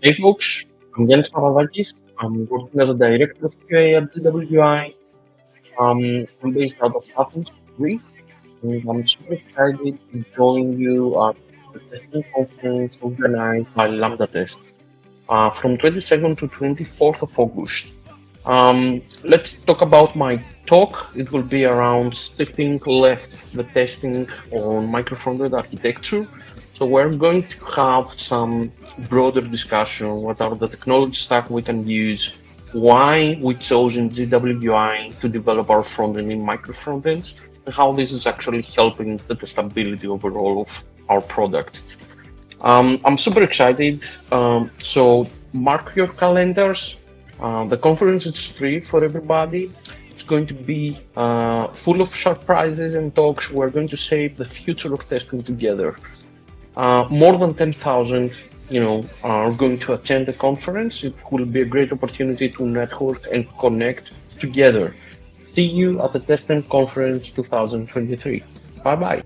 Hey folks, I'm Ioannis Papadakis. I'm working as a director of QA at GWI. I'm based out of Athens, Greece, and I'm super excited to join you at the testing conference organized by Lambda Test from 22nd to 24th of August. Let's talk about my talk. It will be around stepping left the testing on micro-frontend architecture. So we're going to have some broader discussion. What are the technology stack we can use? Why we chosen GWI to develop our frontend in micro-frontends, and how this is actually helping the testability overall of our product. I'm super excited. So mark your calendars. The conference is free for everybody. It's going to be full of surprises and talks. We're going to shape the future of testing together. More than 10,000, are going to attend the conference. It will be a great opportunity to network and connect together. See you at the Testmn Conference 2023. Bye bye.